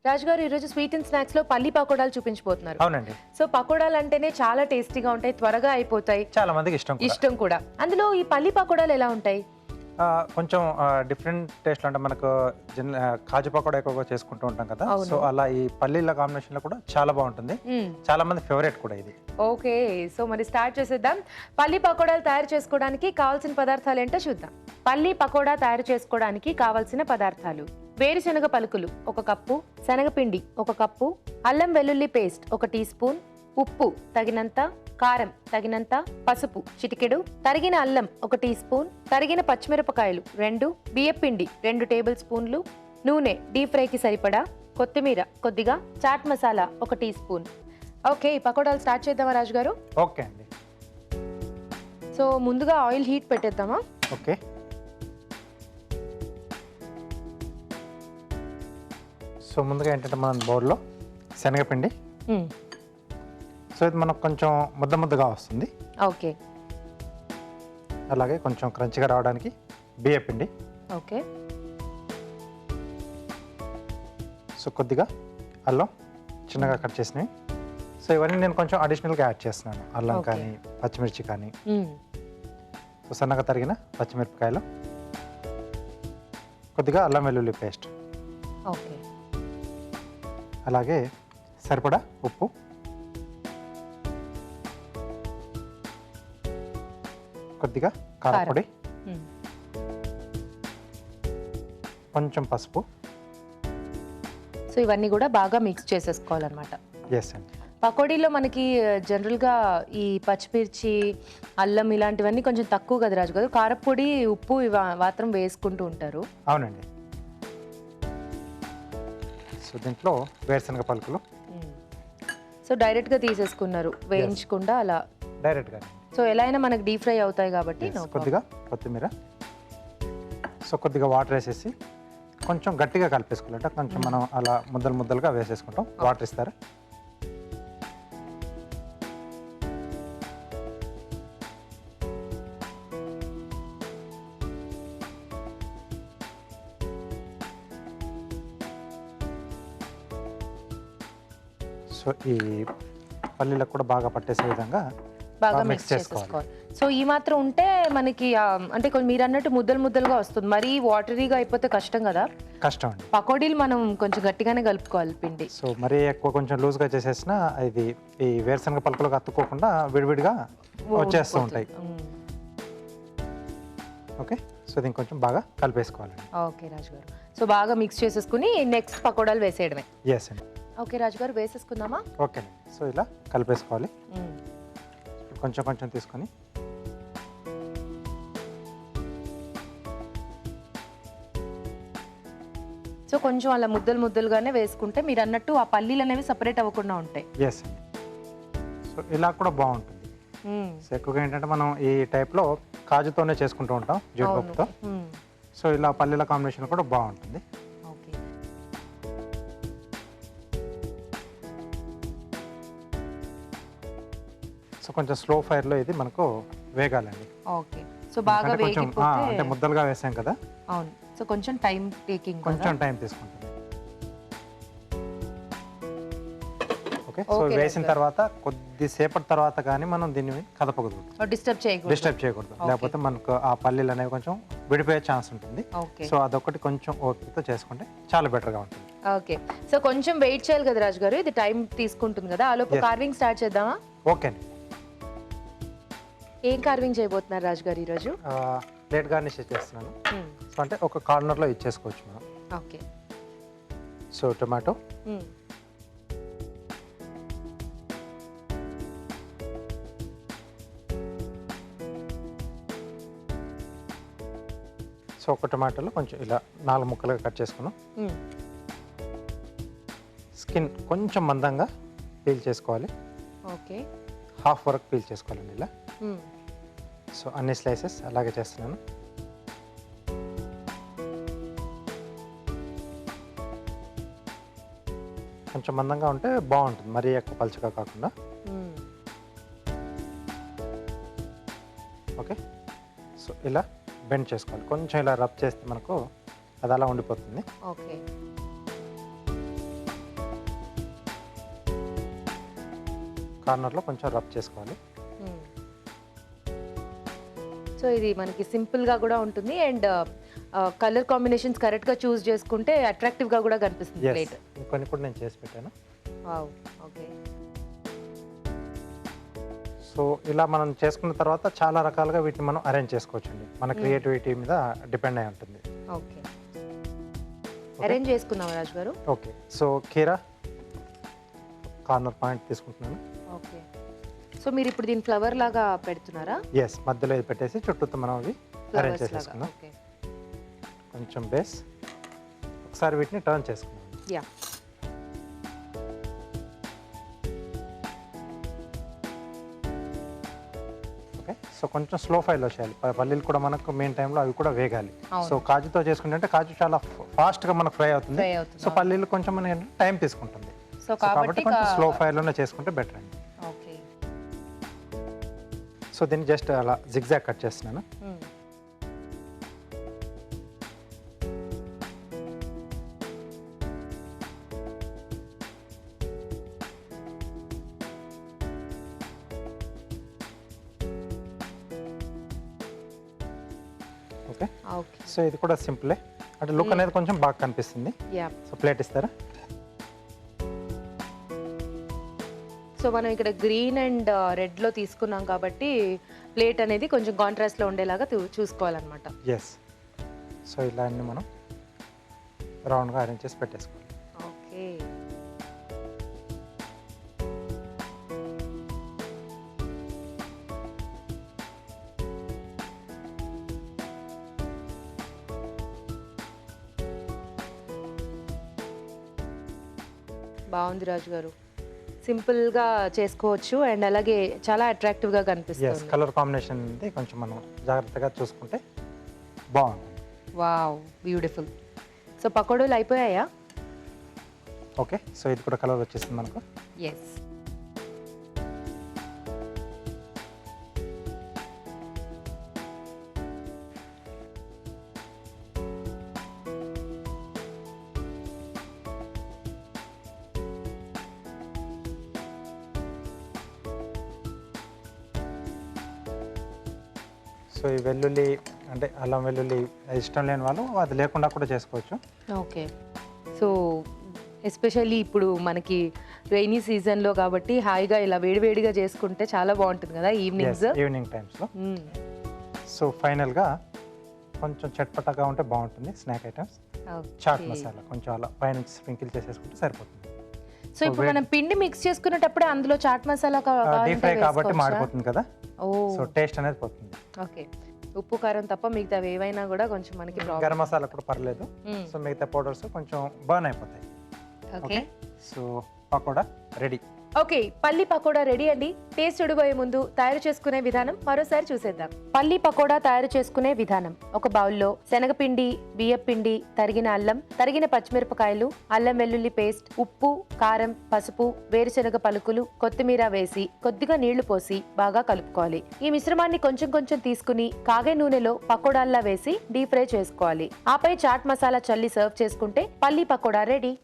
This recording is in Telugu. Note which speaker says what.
Speaker 1: రాజుగారు ఈరోజు స్వీట్ అండ్ స్నాక్స్ లో పల్లి పకోడాలు చూపించబోతున్నారు.
Speaker 2: అవునండి.
Speaker 1: సో పకోడాలు అంటేనే చాలా టేస్టీగా ఉంటాయి, త్వరగా అయిపోతాయి,
Speaker 2: చాలా మందికి ఇష్టం
Speaker 1: కూడా. అందులో ఈ పల్లి పకోడాలు ఎలా ఉంటాయి?
Speaker 2: కొంచెం డిఫరెంట్ టేస్ట్ అంటే మనకు కాజు పకోడా ఎక్కువగా చేసుకుంటూ ఉంటాం కదా.
Speaker 1: అవును.
Speaker 2: సో అలా ఈ పల్లీల కాంబినేషన్ లో కూడా చాలా బాగుంటుంది. చాలా మంది ఫేవరెట్ కూడా ఇది.
Speaker 1: ఓకే, సో మరి స్టార్ట్ చేసేద్దాం. పల్లి పకోడాలు తయారు చేసుకోవడానికి కావాల్సిన పదార్థాలు ఏంటో చూద్దాం. పల్లి పకోడా తయారు చేసుకోవడానికి కావాల్సిన పదార్థాలు: వేరుశనగ పలుకులు 1 కప్పు, శనగపిండి 1 కప్పు, అల్లం వెల్లుల్లి పేస్ట్ 1 టీ స్పూన్, ఉప్పు తగినంత, కారం తగినంత, పసుపు చిటికెడు, తరిగిన అల్లం 1 టీ స్పూన్, తరిగిన పచ్చిమిరపకాయలు 2, బియ్యపిండి 2 టేబుల్ స్పూన్లు, నూనె డీప్ ఫ్రైకి సరిపడా, కొత్తిమీర కొద్దిగా, chaat masala 1 teaspoon. Okay, ఈ పకోడాలు స్టార్ట్ చేద్దామా రాజు గారు?
Speaker 2: ఓకే అండి.
Speaker 1: సో ముందుగా ఆయిల్ హీట్ పెట్టేద్దామా?
Speaker 2: ఓకే. సో ముందుగా ఏంటంటే మనం బౌల్లో శనగపిండి, సో ఇది మనకు కొంచెం ముద్దగా వస్తుంది.
Speaker 1: ఓకే.
Speaker 2: అలాగే కొంచెం క్రంచిగా రావడానికి బియ్యపిండి.
Speaker 1: ఓకే.
Speaker 2: సో కొద్దిగా అల్లం చిన్నగా కట్ చేసినవి. సో ఇవన్నీ నేను కొంచెం అడిషనల్గా యాడ్ చేస్తున్నాను. అల్లం కానీ పచ్చిమిర్చి కానీ. సో సన్నగా తరిగిన పచ్చిమిరపకాయలు, కొద్దిగా అల్లం వెల్లుల్లి పేస్ట్,
Speaker 1: ఓకే,
Speaker 2: అలాగే సరిపడా ఉప్పు, కొద్దిగా కారపొడి, కొంచెం పసుపు.
Speaker 1: సో ఇవన్నీ కూడా బాగా మిక్స్ చేసేసుకోవాలన్నమాట.
Speaker 2: ఎస్ అండి.
Speaker 1: పకోడీలో మనకి జనరల్గా ఈ పచ్చిమిర్చి, అల్లం ఇలాంటివన్నీ కొంచెం తక్కువ కదా రాజు గారు. కారపొడి, ఉప్పు ఇవి మాత్రం వేసుకుంటూ ఉంటారు.
Speaker 2: అవునండి. సో దీంట్లో వేరుశనగ పలుకులు
Speaker 1: సో డైరెక్ట్గా తీసేసుకున్నారు, వేయించకుండా అలా
Speaker 2: డైరెక్ట్గా.
Speaker 1: సో ఎలా అయినా మనకి డీప్ ఫ్రై అవుతాయి కాబట్టి.
Speaker 2: కొద్దిగా కొత్తిమీర. సో కొద్దిగా వాటర్ వేసేసి కొంచెం గట్టిగా కలిపేసుకోవాలంటే కొంచెం మనం అలా ముద్దలుగా వేసేసుకుంటాం. వాటర్ ఇస్తారు. సో ఈ పల్లీలకు కూడా బాగా పట్టేసే విధంగా
Speaker 1: బాగా మిక్స్ చేసుకోవాలి. సో ఈ మాత్రం ఉంటే మనకి అంటే మీరు అన్నట్టు ముద్దలుగా వస్తుంది. మరీ వాటరీగా అయిపోతే కష్టం కదా.
Speaker 2: కష్టం అండి.
Speaker 1: పకోడీలు మనం కొంచెం గట్టిగానే కలుపుకోవాలి పిండి.
Speaker 2: సో మరీ ఎక్కువ కొంచెం లూజ్గా చేసేసిన ఇది ఈ వేరుశనగ పలుకులకు అతుక్కోకుండా విడివిడిగా వచ్చేస్తూ ఉంటాయి. ఓకే. సో దీన్ని కొంచెం బాగా కలిపేసుకోవాలండి.
Speaker 1: ఓకే రాజు గారు. సో బాగా మిక్స్ చేసేసుకుని నెక్స్ట్ పకోడాలు వేసేయడమే.
Speaker 2: ఎస్ అండి.
Speaker 1: ఓకే రాజు గారు, వేసేసుకుందామా?
Speaker 2: ఓకే. సో ఇలా కలిపేసుకోవాలి. కొంచెం తీసుకొని
Speaker 1: సో కొంచెం అలా ముద్దలుగానే వేసుకుంటే మీరు అన్నట్టు ఆ పల్లీలు అనేవి సపరేట్ అవ్వకుండా ఉంటాయి.
Speaker 2: ఎస్ అండి. సో ఇలా కూడా బాగుంటుంది. సో ఎక్కువగా ఏంటంటే మనం ఈ టైప్లో కాజుతోనే చేసుకుంటూ ఉంటాం, జీడిపప్పుతో. సో ఇలా పల్లీల కాంబినేషన్ కూడా బాగుంటుంది.
Speaker 1: ఓకే.
Speaker 2: సో కొంచెం స్లో ఫైర్లో ఇది మనకు వేగాలండి.
Speaker 1: ఓకే. సో బాగా వేగిపోతే
Speaker 2: అంటే ముద్దలుగా వేసాం కదా.
Speaker 1: అవును. సో కొంచెం టైం టేకింగ్,
Speaker 2: కొంచెం టైం తీసుకుంటుంది. ఓకే. సో వేసిన తర్వాత కొద్దిసేపటి తర్వాత కానీ మనం దీన్ని కదపకూడదు, డిస్టర్బ్ చేయకూడదు. లేకపోతే మనకు ఆ పల్లీలు అనేవి కొంచెం విడిపోయే ఛాన్స్ ఉంటుంది. సో అదొకటి కొంచెం ఓపికతో చేసుకుంటే చాలా బెటర్గా ఉంటుంది.
Speaker 1: ఓకే. సో కొంచెం వెయిట్ చేయాలి కదా రాజు గారు, ఇది టైం తీసుకుంటుంది కదా. ఆలోపు కార్వింగ్ స్టార్ట్ చేద్దామా?
Speaker 2: ఓకే.
Speaker 1: ఏం కార్వింగ్ చేయబోతున్నారు రాజు గారు ఈరోజు?
Speaker 2: ప్లేట్ గార్నిష్ చేస్తున్నాను. సో అంటే ఒక కార్నర్లో ఇచ్చేసుకోవచ్చు మనం.
Speaker 1: ఓకే.
Speaker 2: సో టొమాటో, సో ఒక టొమాటోలో కొంచెం ఇలా 4 ముక్కలుగా కట్ చేసుకున్నాం. స్కిన్ కొంచెం మందంగా పీల్ చేసుకోవాలి.
Speaker 1: ఓకే.
Speaker 2: హాఫ్ వరకు పీల్ చేసుకోవాలండి ఇలా. సో అన్ని స్లైసెస్ అలాగే చేస్తున్నాను. కొంచెం మందంగా ఉంటే బాగుంటుంది, మరీ ఎక్కువ పలుచగా కాకుండా. ఓకే. సో ఇలా బెండ్ చేసుకోవాలి. కొంచెం ఇలా రబ్ చేస్తే మనకు అది అలా ఉండిపోతుంది.
Speaker 1: ఓకే.
Speaker 2: కార్నర్లో కొంచెం రబ్ చేసుకోవాలి.
Speaker 1: సో ఇది మనకి సింపుల్గా కూడా ఉంటుంది అండ్ కలర్ కాంబినేషన్స్ కరెక్ట్గా చూస్ చేసుకుంటే అట్రాక్టివ్గా కూడా కనిపిస్తుంది ప్లేట్.
Speaker 2: కొన్ని కూడా నేను చేసి పెట్టాను.
Speaker 1: ఓకే.
Speaker 2: సో ఇలా మనం చేసుకున్న తర్వాత చాలా రకాలుగా వీటిని మనం అరేంజ్ చేసుకోవచ్చండి. మన క్రియేటివిటీ మీద డిపెండ్ అయి ఉంటుంది.
Speaker 1: ఓకే, అరేంజ్ చేసుకుందాం రాజు గారు.
Speaker 2: ఓకే, సో కీరా కార్నర్ పాయింట్ తీసుకుంటున్నాను.
Speaker 1: ఓకే, సో మీరు ఇప్పుడు దీని ఫ్లవర్ లాగా పెడుతున్నారా?
Speaker 2: ఎస్, మధ్యలో ఇది పెట్టేసి చుట్టూ మనం అవి అరేంజ్ చేసేసుకుందాం. కొంచెం బేస్, ఒకసారి వీటిని టర్న్ చేసుకుందాం.
Speaker 1: Yeah,
Speaker 2: okay. సో కొంచెం స్లో ఫైర్లో చేయాలి. పల్లీలు కూడా మనకు మెయిన్ టైంలో అవి కూడా వేగాలి. సో కాజుతో చేసుకుంటే కాజు చాలా ఫాస్ట్గా మనకు ఫ్రై అవుతుంది. సో పల్లీలు కొంచెం మనకి టైం తీసుకుంటుంది.
Speaker 1: సో
Speaker 2: కాబట్టి కొంచెం స్లో ఫైర్లోనే చేసుకుంటే బెటర్ అండి.
Speaker 1: ఓకే.
Speaker 2: సో దీన్ని జస్ట్ అలా జిగ్జాగ్ కట్ చేస్తున్నాను. ఓకే, సో ఇది కూడా సింపులే, అంటే లుక్ అనేది కొంచెం బాగా కనిపిస్తుంది. సో ప్లేట్ ఇస్తారా?
Speaker 1: సో మనం ఇక్కడ గ్రీన్ అండ్ రెడ్ లో తీసుకున్నాం కాబట్టి ప్లేట్ అనేది కొంచెం కాంట్రాస్ట్ లో ఉండేలాగా చూసుకోవాలన్నమాట.
Speaker 2: ఎస్, సో ఇలా అన్ని మనం రౌండ్గా అరేంజ్ చేసి పెట్టేసుకోవాలి.
Speaker 1: ఓకే, బాగుంది రాజు గారు. సింపుల్ గా చేసుకోవచ్చు అండ్ అలాగే చాలా అట్రాక్టివ్ గా కనిపిస్తుంది.
Speaker 2: కలర్ కాంబినేషన్ అనేది కొంచెం మనం జాగ్రత్తగా చూసుకుంటే బాగుంటుంది.
Speaker 1: Wow, beautiful. సో పకోడీలు అయిపోయాయా?
Speaker 2: ఓకే, సో ఇది కూడా కలర్ వచ్చేసింది మనకు.
Speaker 1: ఎస్.
Speaker 2: సో ఈ వెల్లుల్లి అంటే అల్లం వెల్లుల్లి ఇష్టం లేని వాళ్ళు అది లేకుండా కూడా చేసుకోవచ్చు.
Speaker 1: ఓకే, సో ఎస్పెషల్లీ ఇప్పుడు మనకి రైనీ సీజన్లో కాబట్టి హాయిగా ఇలా వేడివేడిగా చేసుకుంటే చాలా బాగుంటుంది కదా ఈవినింగ్
Speaker 2: టైమ్స్లో. సో ఫైనల్గా కొంచెం చట్పటగా ఉంటే బాగుంటుంది స్నాక్ ఐటమ్స్. చాట్ మసాలా కొంచెం అలా పైన స్ప్రింకిల్ చేసేసుకుంటే సరిపోతుంది.
Speaker 1: సో ఇప్పుడు మనం పిండి మిక్స్ చేసుకునేటప్పుడు అందులో చాట్ మసాలా
Speaker 2: డీప్ ఫ్రై కాబట్టి మాడిపోతుంది కదా, సో టేస్ట్ అనేది పోతుంది.
Speaker 1: ఓకే, ఉప్పు కారం తప్ప మిగతా ఏవైనా కూడా కొంచెం మనకి
Speaker 2: గరం మసాలా కూడా పర్లేదు. సో మిగతా పౌడర్స్ కొంచెం బర్న్ అయిపోతాయి.
Speaker 1: Okay,
Speaker 2: so pakoda ready.
Speaker 1: Okay, పల్లి పకోడా రెడీ అండి. టేస్ట్ చూడబోయే ముందు తయారు చేసుకునే విధానం మరోసారి చూసేద్దాం. పల్లి పకోడా తయారు చేసుకునే విధానం: ఒక బౌల్లో శనగపిండి, బియ్యపిండి, తరిగిన అల్లం, తరిగిన పచ్చిమిరపకాయలు, అల్లం వెల్లుల్లి పేస్ట్, ఉప్పు, కారం, పసుపు, వేరుశనగ పలుకులు, కొత్తిమీర వేసి కొద్దిగా నీళ్లు పోసి బాగా కలుపుకోవాలి. ఈ మిశ్రమాన్ని కొంచెం కొంచెం తీసుకుని కాగే నూనెలో పకోడాల్లా వేసి డీప్ ఫ్రై చేసుకోవాలి. ఆపై చాట్ మసాలా చల్లి సర్వ్ చేసుకుంటే పల్లి పకోడా రెడీ.